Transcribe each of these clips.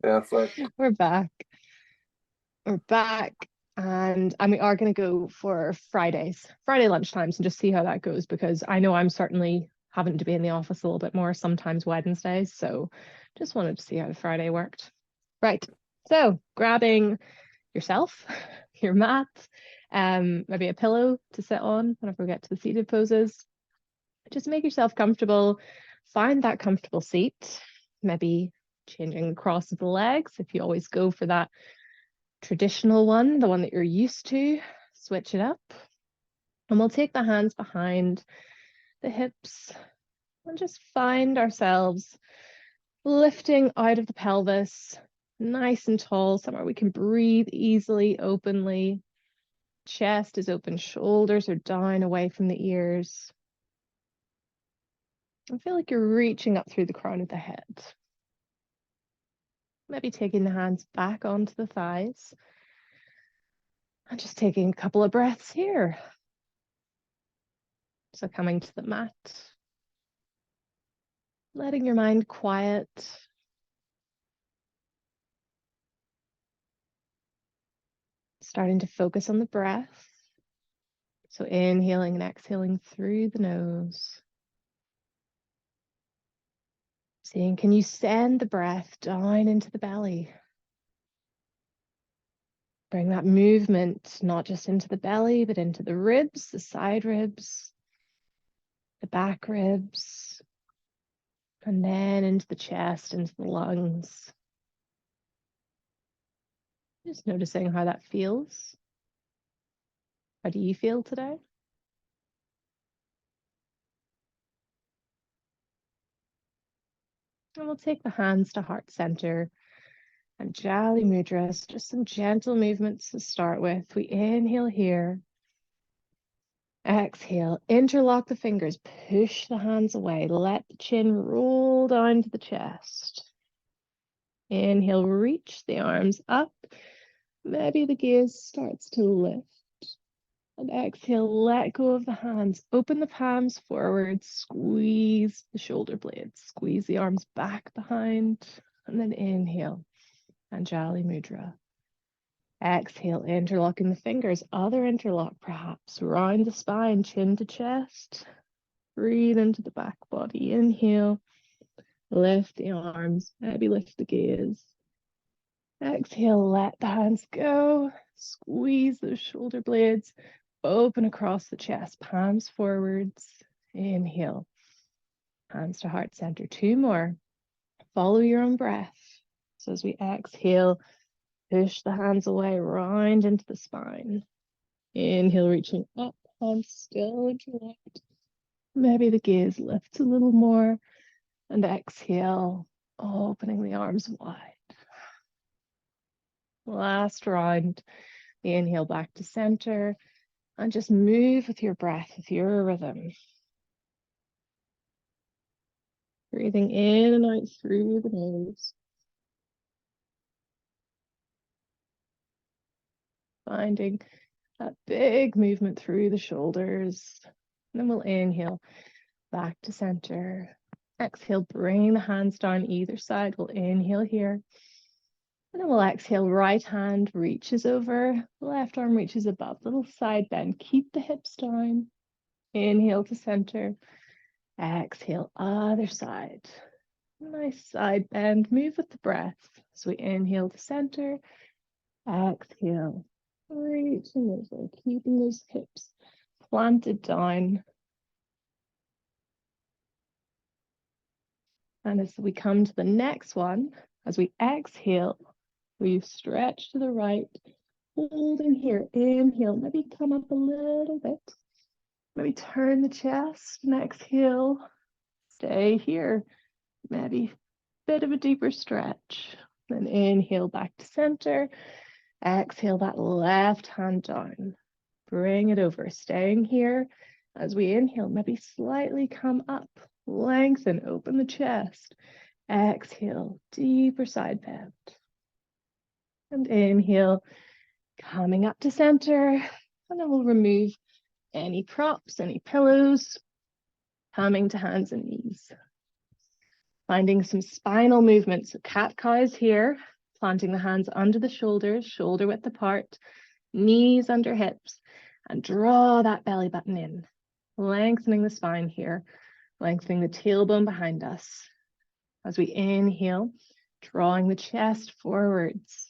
Perfect. We're back. We're back. And we are going to go for Friday lunchtimes, and just see how that goes because I know I'm certainly having to be in the office a little bit more, sometimes Wednesdays. So just wanted to see how the Friday worked. Right. So grabbing yourself, your mat, maybe a pillow to sit on whenever we get to the seated poses. Just make yourself comfortable. Find that comfortable seat. Maybe changing the cross of the legs if you always go for that traditional one, the one that you're used to, switch it up. And we'll take the hands behind the hips and just find ourselves lifting out of the pelvis, nice and tall, somewhere we can breathe easily, openly. Chest is open, shoulders are down away from the ears. I feel like you're reaching up through the crown of the head. Maybe taking the hands back onto the thighs and just taking a couple of breaths here. So coming to the mat, letting your mind quiet, starting to focus on the breath. So inhaling and exhaling through the nose. Seeing, can you send the breath down into the belly? Bring that movement not just into the belly, but into the ribs, the side ribs, the back ribs, and then into the chest, into the lungs. Just noticing how that feels. How do you feel today? And we'll take the hands to heart center and Jali Mudras, just some gentle movements to start with. We inhale here. Exhale, interlock the fingers, push the hands away, let the chin roll down to the chest. Inhale, reach the arms up. Maybe the gaze starts to lift. And exhale, let go of the hands. Open the palms forward, squeeze the shoulder blades, squeeze the arms back behind, and then inhale, Anjali Mudra. Exhale, interlocking the fingers, other interlock perhaps, round the spine, chin to chest. Breathe into the back body. Inhale, lift the arms, maybe lift the gaze. Exhale, let the hands go. Squeeze those shoulder blades. Open across the chest, palms forwards. Inhale, hands to heart center. Two more. Follow your own breath. So as we exhale, push the hands away, round into the spine. Inhale, reaching up, hands still interlocked. Maybe the gaze lifts a little more. And exhale, opening the arms wide. Last round. Inhale back to center. And just move with your breath, with your rhythm. Breathing in and out through the nose. Finding that big movement through the shoulders. And then we'll inhale back to center. Exhale, bring the hands down either side. We'll inhale here. And then we'll exhale, right hand reaches over, left arm reaches above, little side bend. Keep the hips down. Inhale to center. Exhale, other side. Nice side bend. Move with the breath. So we inhale to center. Exhale. Reaching over, keeping those hips planted down. And as we come to the next one, as we exhale, we stretch to the right, holding here. Inhale, maybe come up a little bit. Maybe turn the chest and exhale. Stay here. Maybe a bit of a deeper stretch. Then inhale back to center. Exhale that left hand down. Bring it over, staying here. As we inhale, maybe slightly come up. Lengthen, open the chest. Exhale, deeper side bend. And inhale, coming up to center. And then we'll remove any props, any pillows, coming to hands and knees. Finding some spinal movements. So cat-cows here. planting the hands under the shoulders, shoulder width apart, knees under hips, and draw that belly button in, lengthening the spine here, lengthening the tailbone behind us. As we inhale, drawing the chest forwards,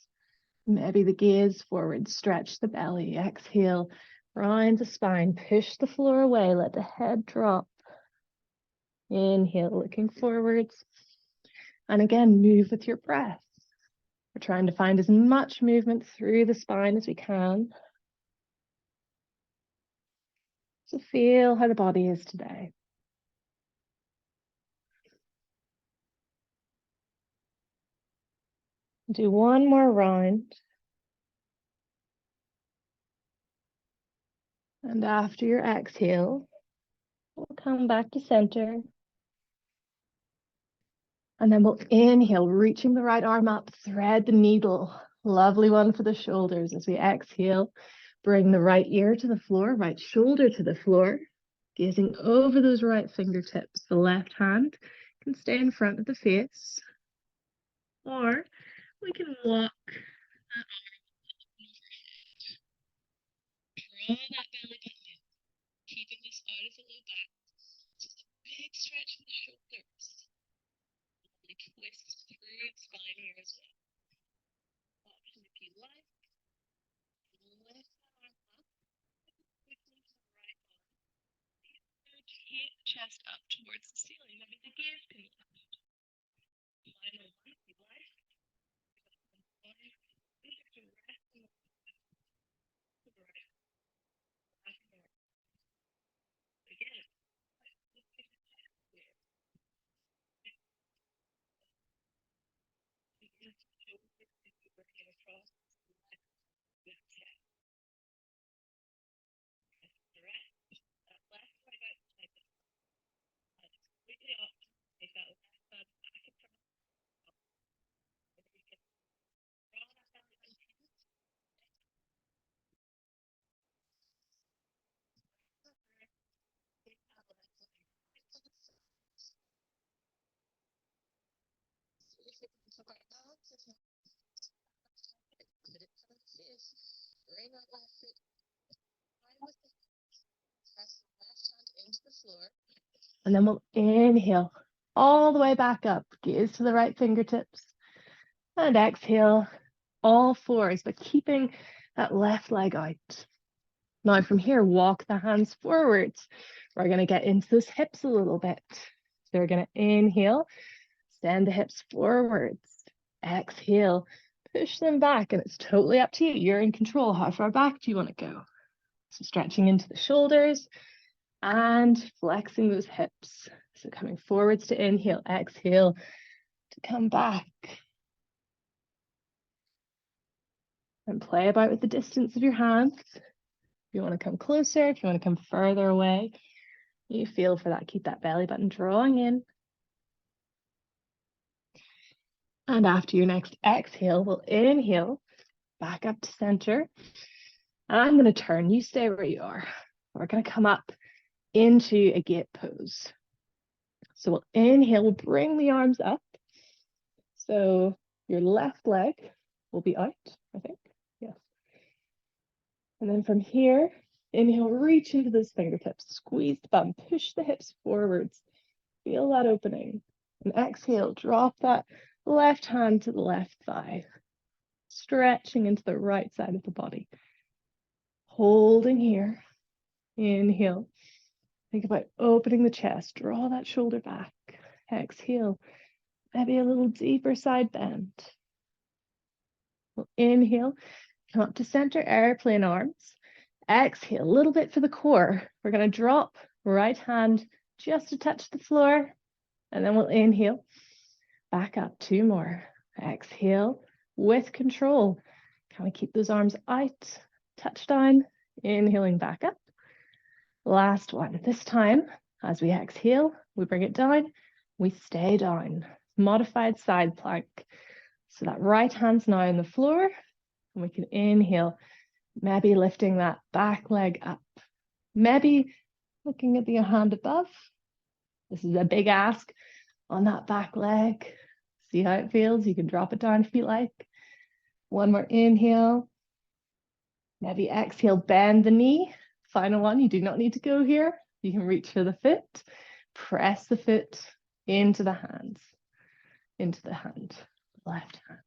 maybe the gaze forward, stretch the belly. Exhale, round the spine, push the floor away, let the head drop. Inhale, looking forwards. And again, move with your breath. We're trying to find as much movement through the spine as we can. So feel how the body is today. Do one more round. And after your exhale, we'll come back to center. And then we'll inhale, reaching the right arm up, thread the needle. Lovely one for the shoulders. As we exhale, bring the right ear to the floor, right shoulder to the floor, gazing over those right fingertips. The left hand can stay in front of the face, or we can walk that arm overhead. Draw that belly button in, keeping this out of the low back. Just a big stretch for the shoulders. Lovely twist through its spine here as well. Option if you like. Lift that arm up, quickly to the right arm. Take the chest up towards the ceiling. Maybe the gaze can lift. Final one if you like. Again. Bring that left foot with the press the left hand into the floor. And then we'll inhale all the way back up. Gaze to the right fingertips. And exhale all fours, but keeping that left leg out. Now from here, walk the hands forwards. We're going to get into those hips a little bit. So we're going to inhale, send the hips forwards. Exhale, push them back, and it's totally up to you. You're in control. How far back do you want to go? So stretching into the shoulders and flexing those hips. So coming forwards to inhale, exhale to come back. And play about with the distance of your hands. If you want to come closer, if you want to come further away, you feel for that. Keep that belly button drawing in. And after your next exhale, we'll inhale back up to center. And I'm going to turn. You stay where you are. We're going to come up into a gate pose. So we'll inhale, we'll bring the arms up. So your left leg will be out, I think. Yes. And then from here, inhale, reach into those fingertips, squeeze the bum, push the hips forwards. Feel that opening. And exhale, drop that left hand to the left thigh, stretching into the right side of the body. Holding here. Inhale. Think about opening the chest. Draw that shoulder back. Exhale. Maybe a little deeper side bend. We'll inhale. Come up to center, airplane arms. Exhale, a little bit for the core. We're going to drop right hand just to touch the floor. And then we'll inhale. Back up, 2 more. Exhale with control. Can we keep those arms out? Touch down. Inhaling back up. Last one. This time, as we exhale, we bring it down. We stay down. Modified side plank. So that right hand's now on the floor. And we can inhale, maybe lifting that back leg up. Maybe looking at the hand above. This is a big ask on that back leg. See how it feels? You can drop it down if you like. One more inhale. Maybe exhale, bend the knee. Final one, you do not need to go here. You can reach for the foot. Press the foot into the hands, into the hand, left hand.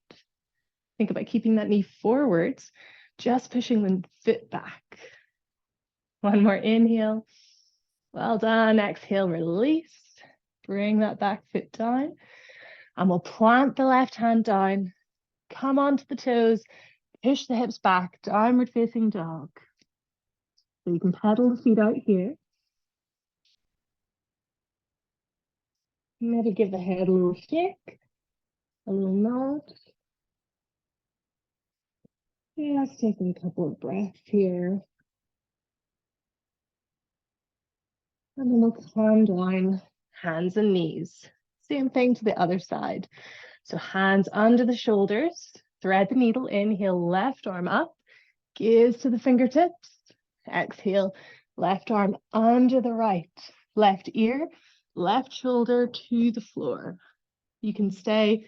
Think about keeping that knee forwards, just pushing the foot back. One more inhale. Well done. Exhale, release. Bring that back foot down. And we'll plant the left hand down. Come onto the toes. Push the hips back. Downward facing dog. So you can pedal the feet out here. Maybe give the head a little shake, a little nod. Just taking a couple of breaths here. And then we'll calm down, hands and knees. Same thing to the other side. So hands under the shoulders, thread the needle, inhale, left arm up, gaze to the fingertips. Exhale, left arm under the right, left ear, left shoulder to the floor. You can stay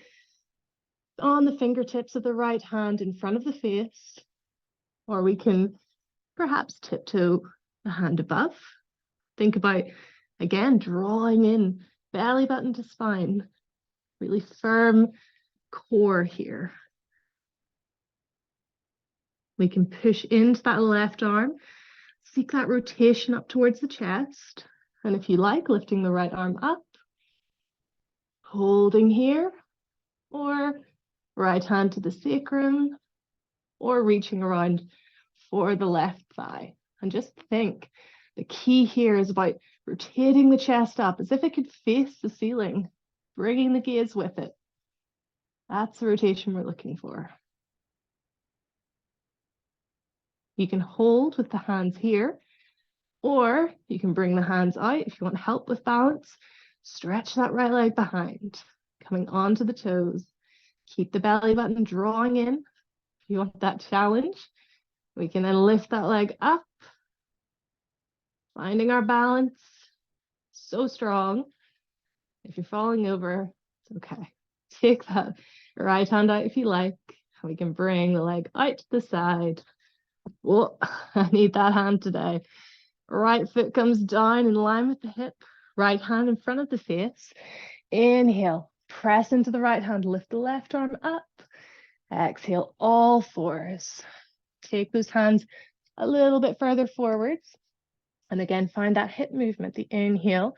on the fingertips of the right hand in front of the face, or we can perhaps tiptoe the hand above. Think about, again, drawing in belly button to spine, really firm core here. We can push into that left arm, seek that rotation up towards the chest. And if you like, lifting the right arm up, holding here, or right hand to the sacrum, or reaching around for the left thigh. And just think, the key here is about rotating the chest up as if it could face the ceiling, bringing the gaze with it. That's the rotation we're looking for. You can hold with the hands here, or you can bring the hands out if you want help with balance. Stretch that right leg behind, coming onto the toes. Keep the belly button drawing in. If you want that challenge, we can then lift that leg up, finding our balance. So strong. If you're falling over, it's okay. Take that right hand out if you like. We can bring the leg out to the side. Whoa, I need that hand today. Right foot comes down in line with the hip. Right hand in front of the face. Inhale, press into the right hand, lift the left arm up. Exhale, all fours. Take those hands a little bit further forwards. And again, find that hip movement, the inhale,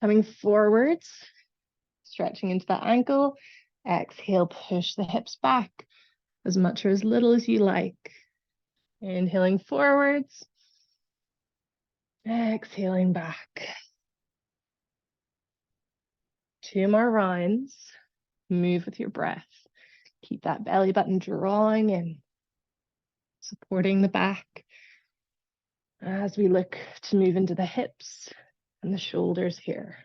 coming forwards, stretching into that ankle. Exhale, push the hips back as much or as little as you like. Inhaling forwards. Exhaling back. 2 more rounds. Move with your breath. Keep that belly button drawing in, supporting the back as we look to move into the hips and the shoulders here.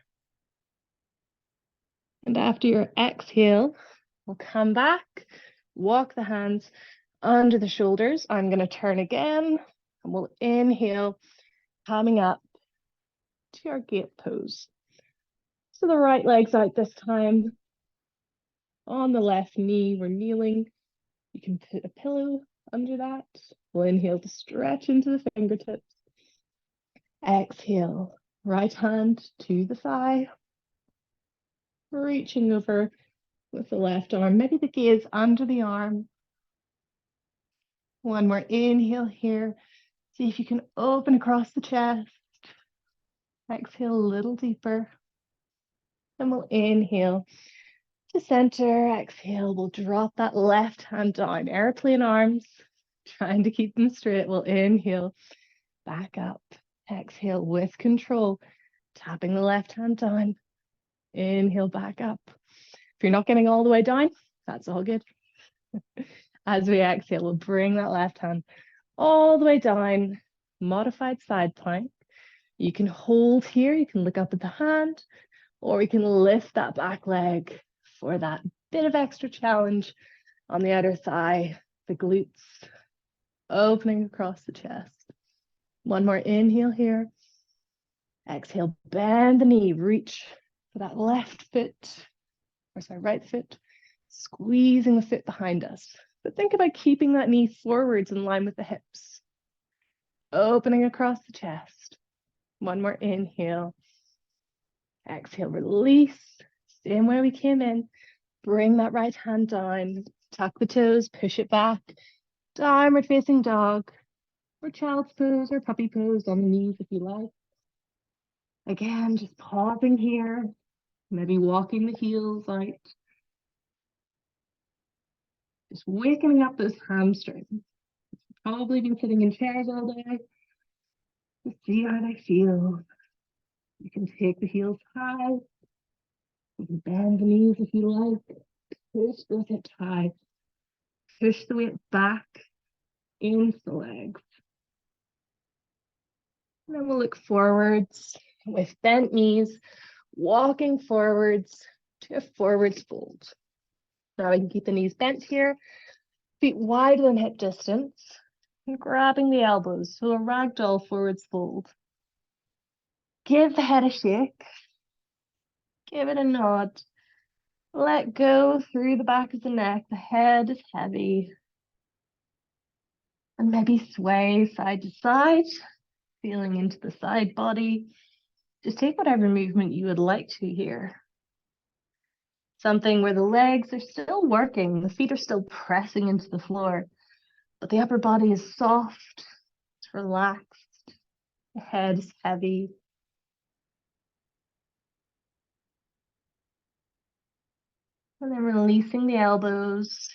And after your exhale, we'll come back, walk the hands under the shoulders. I'm going to turn again, and we'll inhale, coming up to our gate pose. So the right leg's out this time. On the left knee, we're kneeling. You can put a pillow under that. We'll inhale to stretch into the fingertips. Exhale, right hand to the thigh. Reaching over with the left arm, maybe the gaze under the arm. One more inhale here. See if you can open across the chest. Exhale a little deeper. And we'll inhale to center. Exhale, we'll drop that left hand down. Airplane arms, trying to keep them straight. We'll inhale, back up. Exhale with control, tapping the left hand down. Inhale, back up. If you're not getting all the way down, that's all good. As we exhale, we'll bring that left hand all the way down, modified side plank. You can hold here, you can look up at the hand, or we can lift that back leg for that bit of extra challenge on the outer thigh, the glutes, opening across the chest. One more inhale here. Exhale, bend the knee, reach for that left foot or sorry, right foot, squeezing the foot behind us. But think about keeping that knee forwards in line with the hips. Opening across the chest. One more inhale. Exhale, release. Same where we came in. Bring that right hand down. Tuck the toes, push it back. Downward facing dog. Or child's pose or puppy pose on the knees if you like. Again, just pausing here. Maybe walking the heels out. Just waking up those hamstrings. Probably been sitting in chairs all day. Just see how they feel. You can take the heels high. You can bend the knees if you like. Push those hips high. Push the weight back into the legs. And then we'll look forwards with bent knees, walking forwards to a forwards fold. Now we can keep the knees bent here, feet wider than hip distance, and grabbing the elbows, so a ragdoll forwards fold. Give the head a shake, give it a nod, let go through the back of the neck, the head is heavy, and maybe sway side to side, feeling into the side body. Just take whatever movement you would like to here. Something where the legs are still working, the feet are still pressing into the floor, but the upper body is soft, it's relaxed, the head is heavy. And then releasing the elbows,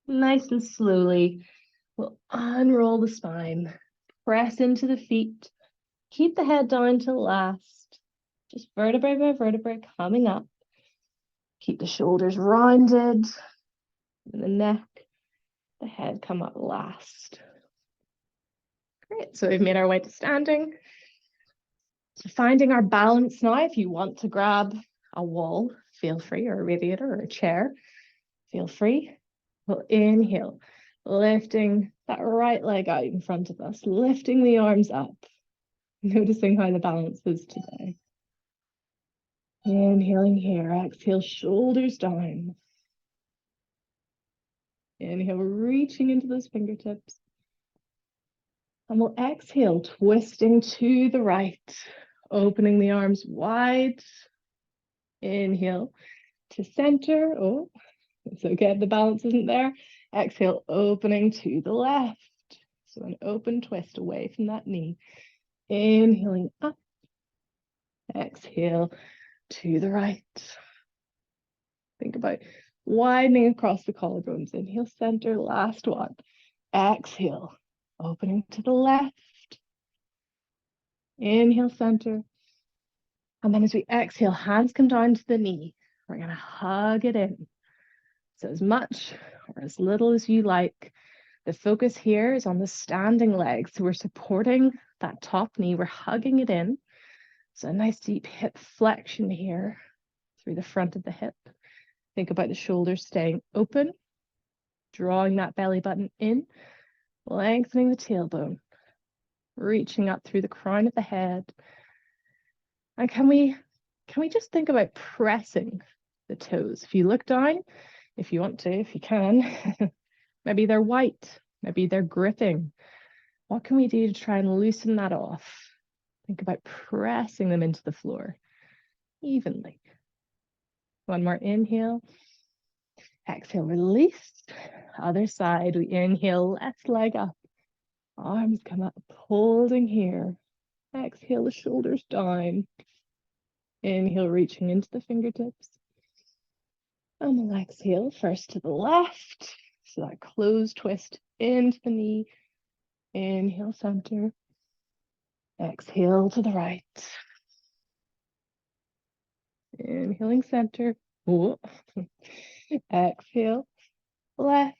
nice and slowly, we'll unroll the spine, press into the feet, keep the head down to last, just vertebrae by vertebrae coming up. Keep the shoulders rounded, and the neck, the head come up last. Great, so we've made our way to standing. So finding our balance now, if you want to grab a wall, feel free, or a radiator or a chair, feel free. We'll inhale, lifting that right leg out in front of us, lifting the arms up, noticing how the balance is today. Inhaling here, exhale, shoulders down. Inhale, reaching into those fingertips. And we'll exhale, twisting to the right, opening the arms wide. Inhale to center. Oh, it's okay if the balance isn't there. Exhale, opening to the left. So an open twist away from that knee. Inhaling up. Exhale to the right. Think about widening across the collarbones. Inhale, center, last one. Exhale, opening to the left. Inhale, center. And then as we exhale, hands come down to the knee. We're going to hug it in. So as much or as little as you like. The focus here is on the standing leg. So we're supporting that top knee. We're hugging it in. So a nice deep hip flexion here through the front of the hip. Think about the shoulders staying open, drawing that belly button in, lengthening the tailbone, reaching up through the crown of the head. And can we just think about pressing the toes? If you look down, if you want to, if you can, maybe they're white, maybe they're gripping. What can we do to try and loosen that off? Think about pressing them into the floor evenly. One more inhale. Exhale, release. Other side, we inhale, left leg up. Arms come up, holding here. Exhale, the shoulders down. Inhale, reaching into the fingertips. And we'll exhale first to the left. So that closed twist into the knee. Inhale, center. Exhale to the right. Inhaling center. Whoa. Exhale, left.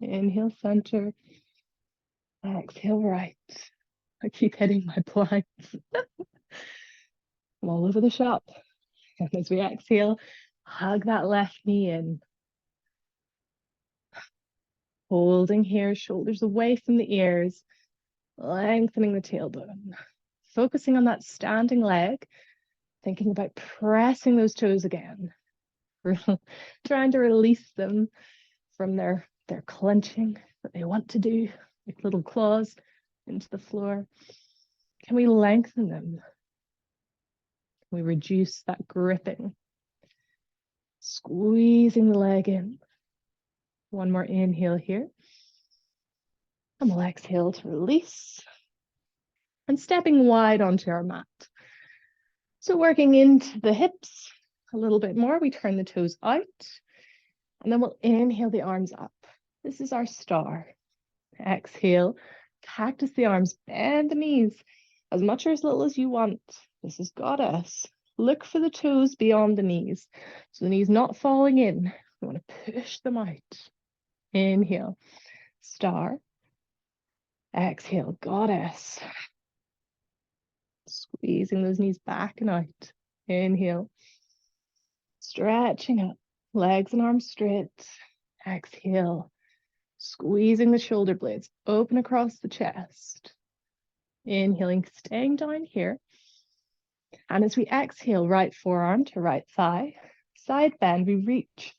Inhale, center. Exhale, right. I keep hitting my blinds. I'm all over the shop. And as we exhale, hug that left knee in. Holding here, shoulders away from the ears, lengthening the tailbone. Focusing on that standing leg, Thinking about pressing those toes again. Trying to release them from their clenching that they want to do, like little claws into the floor. Can we lengthen them? Can we reduce that gripping? Squeezing the leg in. One more inhale here. And we'll exhale to release. And stepping wide onto our mat. So working into the hips a little bit more, we turn the toes out. And then we'll inhale the arms up. This is our star. Exhale, cactus the arms, bend the knees as much or as little as you want. This is goddess. Look for the toes beyond the knees. So the knees not falling in. We want to push them out. Inhale, star. Exhale, goddess. Squeezing those knees back and out. Inhale, stretching up, legs and arms straight. Exhale, squeezing the shoulder blades open across the chest. Inhaling, staying down here. And as we exhale, right forearm to right thigh, side bend, we reach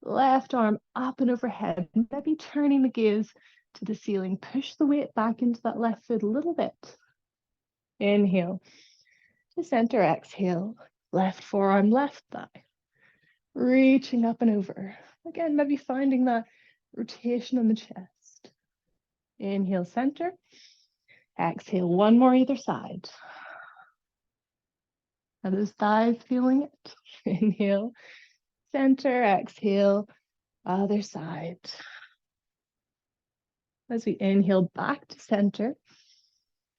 left arm up and overhead, maybe turning the gaze to the ceiling. Push the weight back into that left foot a little bit. Inhale to center, exhale, left forearm, left thigh. Reaching up and over. Again, maybe finding that rotation in the chest. Inhale, center. Exhale, one more either side. Are those thighs feeling it? Inhale, center, exhale, other side. As we inhale back to center,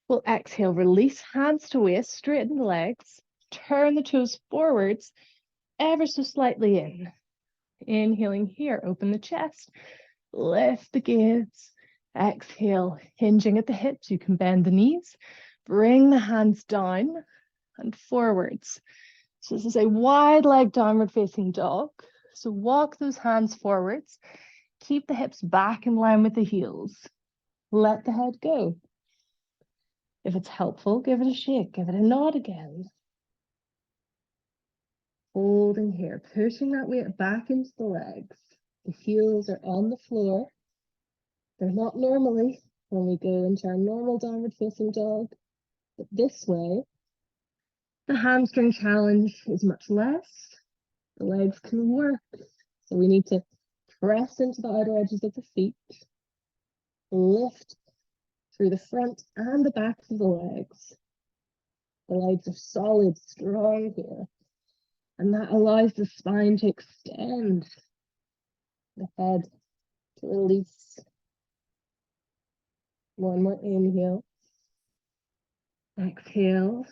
we'll exhale, release hands to waist, straighten the legs, turn the toes forwards, ever so slightly in. Inhaling here, open the chest, lift the gaze, exhale, hinging at the hips. You can bend the knees, bring the hands down and forwards. So this is a wide leg downward facing dog. So walk those hands forwards, keep the hips back in line with the heels. Let the head go. If it's helpful, give it a shake, give it a nod again. Holding here, pushing that weight back into the legs. The heels are on the floor. They're not normally when we go into our normal downward facing dog, but this way, the hamstring challenge is much less. The legs can work. So we need to press into the outer edges of the feet, lift through the front and the back of the legs. The legs are solid, strong here. And that allows the spine to extend, the head to release. One more inhale. Exhale.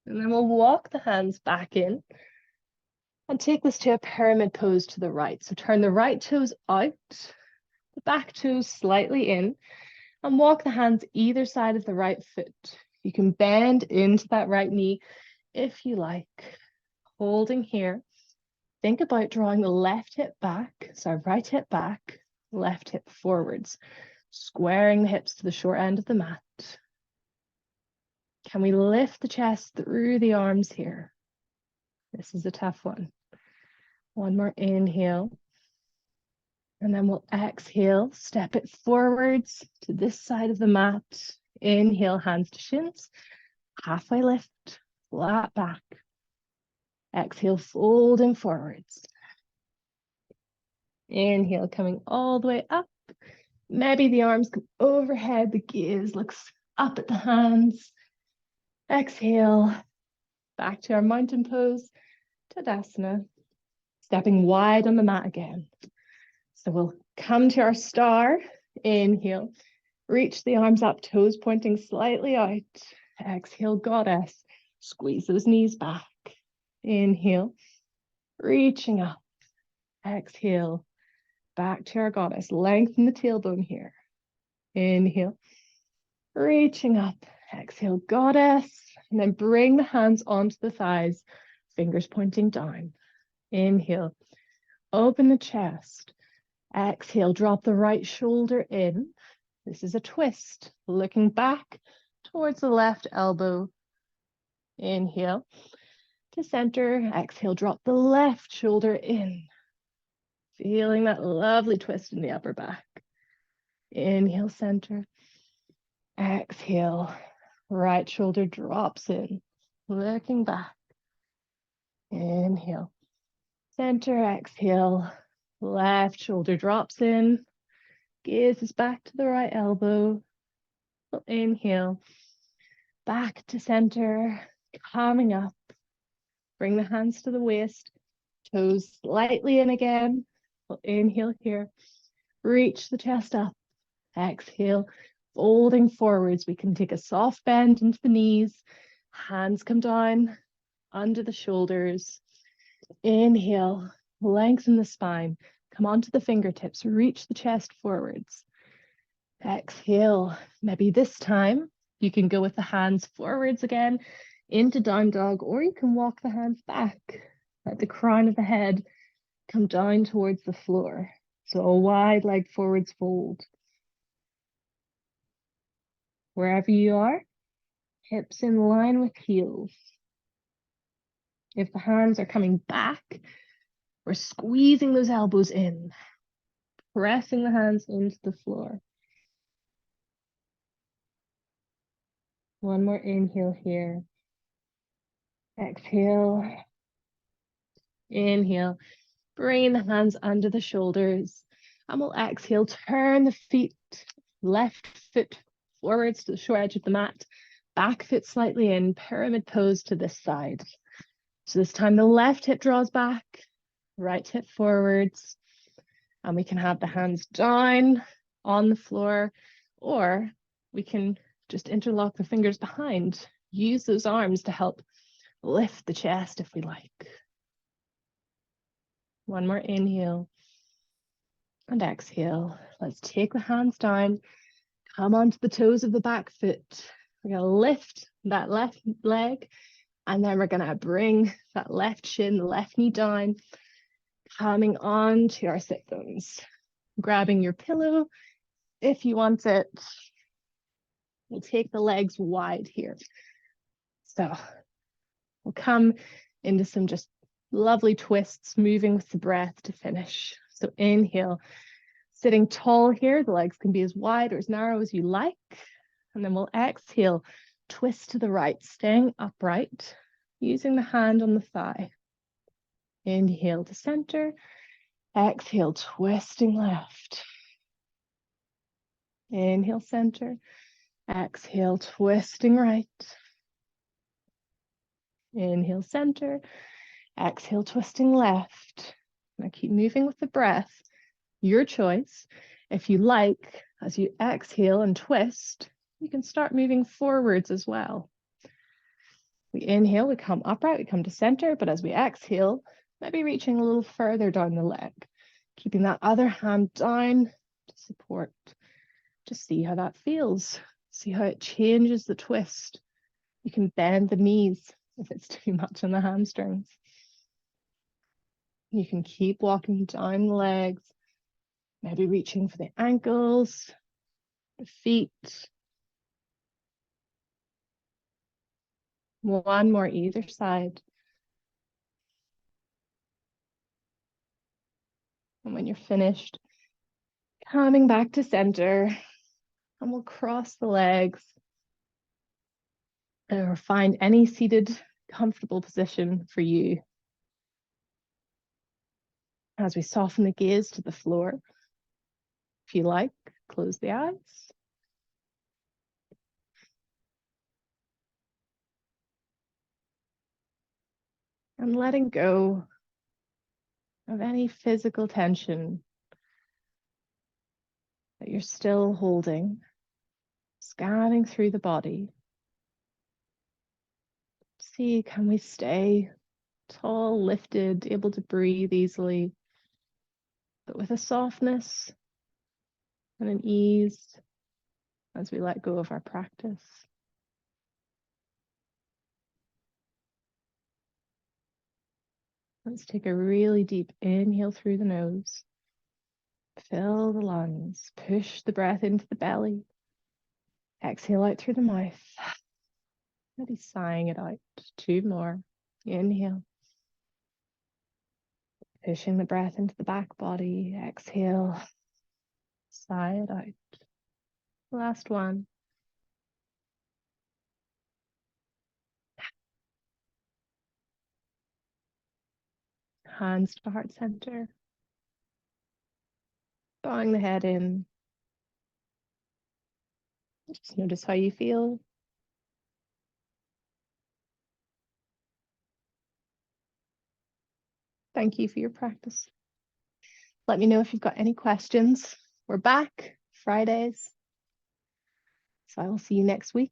And then we'll walk the hands back in and take this to a pyramid pose to the right. So turn the right toes out, the back toes slightly in, and walk the hands either side of the right foot. You can bend into that right knee if you like. Holding here. Think about drawing the left hip back, so right hip back, left hip forwards, squaring the hips to the short end of the mat. Can we lift the chest through the arms here? This is a tough one. One more inhale. And then we'll exhale, step it forwards to this side of the mat. Inhale, hands to shins. Halfway lift, flat back. Exhale, folding forwards. Inhale, coming all the way up. Maybe the arms come overhead, the gaze looks up at the hands. Exhale, back to our mountain pose, Tadasana. Stepping wide on the mat again. So we'll come to our star. Inhale, reach the arms up, toes pointing slightly out. Exhale, goddess. Squeeze those knees back. Inhale, reaching up. Exhale, back to our goddess. Lengthen the tailbone here. Inhale, reaching up. Exhale, goddess. And then bring the hands onto the thighs, fingers pointing down. Inhale, open the chest. Exhale, drop the right shoulder in. This is a twist, looking back towards the left elbow. Inhale to center. Exhale, drop the left shoulder in. Feeling that lovely twist in the upper back. Inhale, center. Exhale, right shoulder drops in. Looking back. Inhale, center, exhale. Left shoulder drops in. Gaze is back to the right elbow. Inhale, back to center, coming up. Bring the hands to the waist, toes slightly in again. Inhale here, reach the chest up. Exhale, folding forwards. We can take a soft bend into the knees. Hands come down under the shoulders. Inhale, lengthen the spine. Come onto the fingertips, reach the chest forwards. Exhale, maybe this time you can go with the hands forwards again into down dog, or you can walk the hands back. Let the crown of the head come down towards the floor. So a wide leg forwards fold. Wherever you are, hips in line with heels. If the hands are coming back, we're squeezing those elbows in, pressing the hands into the floor. One more inhale here. Exhale. Inhale. Bring the hands under the shoulders. And we'll exhale, turn the feet, left foot forwards to the short edge of the mat, back foot slightly in, pyramid pose to this side. So this time the left hip draws back, right hip forwards, and we can have the hands down on the floor, or we can just interlock the fingers behind. Use those arms to help lift the chest if we like. One more inhale and exhale. Let's take the hands down, come onto the toes of the back foot. We're going to lift that left leg, and then we're going to bring that left shin, the left knee down, coming on to our sit bones. Grabbing your pillow if you want it. We'll take the legs wide here. So we'll come into some just lovely twists, moving with the breath to finish. So inhale, sitting tall here. The legs can be as wide or as narrow as you like. And then we'll exhale, twist to the right, staying upright, using the hand on the thigh. Inhale to center. Exhale, twisting left. Inhale, center. Exhale, twisting right. Inhale, center. Exhale, twisting left. Now keep moving with the breath. Your choice. If you like, as you exhale and twist, you can start moving forwards as well. We inhale, we come upright, we come to center, but as we exhale, maybe reaching a little further down the leg. Keeping that other hand down to support. Just see how that feels. See how it changes the twist. You can bend the knees if it's too much on the hamstrings. You can keep walking down the legs, maybe reaching for the ankles, the feet. One more either side. And when you're finished, coming back to center, and we'll cross the legs or find any seated, comfortable position for you. As we soften the gaze to the floor, if you like, close the eyes. And letting go of any physical tension that you're still holding, scanning through the body. See, can we stay tall, lifted, able to breathe easily, but with a softness and an ease as we let go of our practice. Let's take a really deep inhale through the nose. Fill the lungs, push the breath into the belly. Exhale out through the mouth. Maybe sighing it out. 2 more. Inhale. Pushing the breath into the back body. Exhale. Sigh it out. Last one. Hands to heart center. Bowing the head in. Just notice how you feel. Thank you for your practice. Let me know if you've got any questions. We're back Fridays. So I will see you next week.